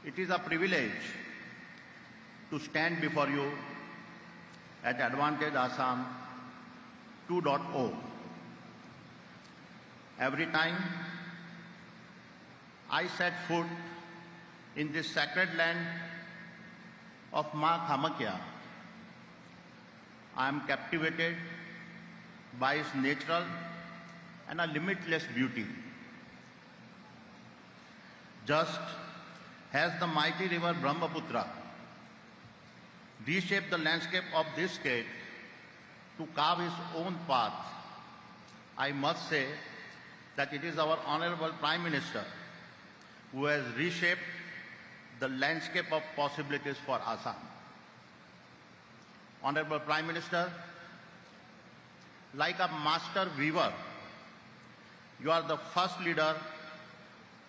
It is a privilege to stand before you at Advantage Assam 2.0. Every time I set foot in this sacred land of Ma Kamakya, I am captivated by its natural and a limitless beauty. Just as the mighty river Brahmaputra reshaped the landscape of this state to carve its own path, I must say that it is our Honorable Prime Minister who has reshaped the landscape of possibilities for Assam. Honorable Prime Minister, like a master weaver, you are the first leader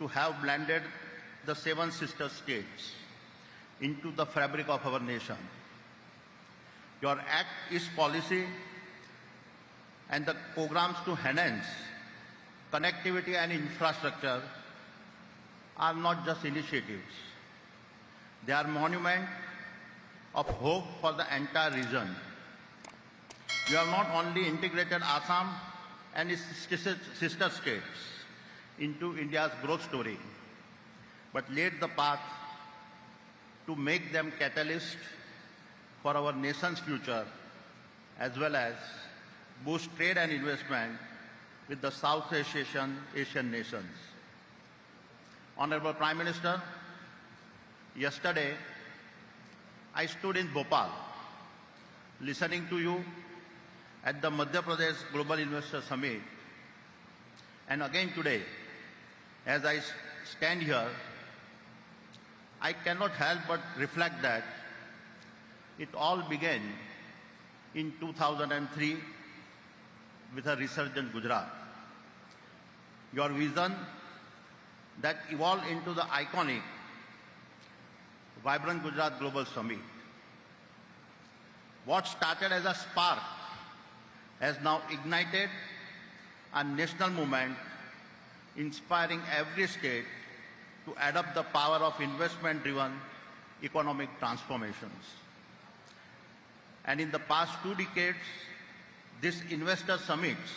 to have blended the seven sister states into the fabric of our nation. Your Act East policy and the programs to enhance connectivity and infrastructure are not just initiatives. They are monument of hope for the entire region. You have not only integrated Assam and its sister states into India's growth story, but laid the path to make them catalyst for our nation's future, as well as boost trade and investment with the Southeast Asian nations. Honorable Prime Minister, yesterday I stood in Bhopal listening to you at the Madhya Pradesh Global Investor Summit, and again today, as I stand here, I cannot help but reflect that it all began in 2003 with a resurgent Gujarat. Your vision that evolved into the iconic Vibrant Gujarat Global Summit. What started as a spark has now ignited a national movement inspiring every state to adopt the power of investment-driven economic transformations. And in the past 2 decades, these investor summits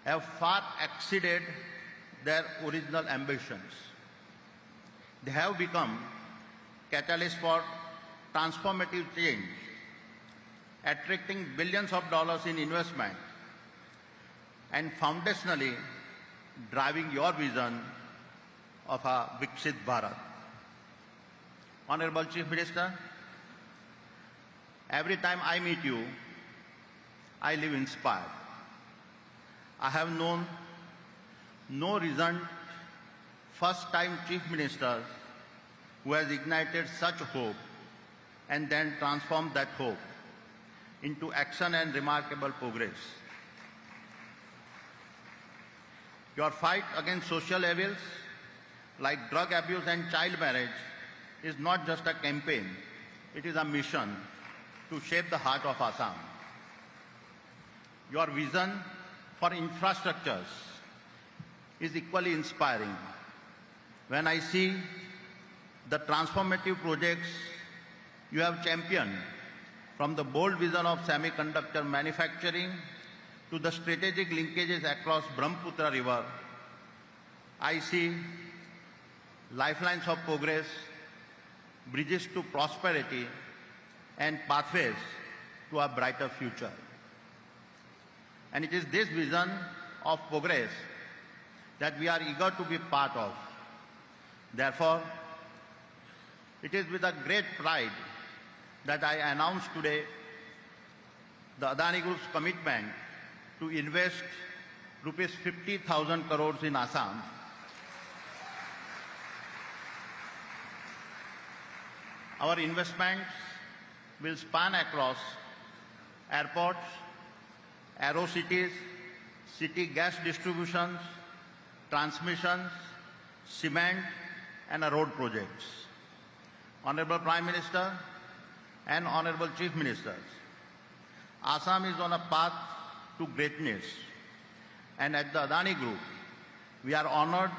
have far exceeded their original ambitions. They have become catalysts for transformative change, attracting billions of dollars in investment and foundationally driving your vision of a Viksit Bharat. Honorable Chief Minister, every time I meet you, I live inspired. I have known no recent first-time Chief Minister who has ignited such hope and then transformed that hope into action and remarkable progress. Your fight against social evils like drug abuse and child marriage is not just a campaign, it is a mission to shape the heart of Assam. Your vision for infrastructures is equally inspiring. When I see the transformative projects you have championed, from the bold vision of semiconductor manufacturing to the strategic linkages across Brahmaputra River, I see lifelines of progress, bridges to prosperity, and pathways to a brighter future. And it is this vision of progress that we are eager to be part of. Therefore, it is with a great pride that I announce today the Adani Group's commitment to invest rupees 50,000 crores in Assam. Our investments will span across airports, aerocities, city gas distributions, transmissions, cement, and road projects. Honorable Prime Minister and Honorable Chief Ministers, Assam is on a path to greatness, and at the Adani Group, we are honored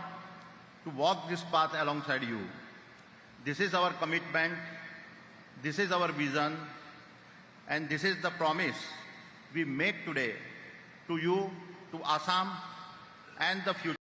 to walk this path alongside you. This is our commitment, this is our vision, and this is the promise we make today to you, to Assam, and the future.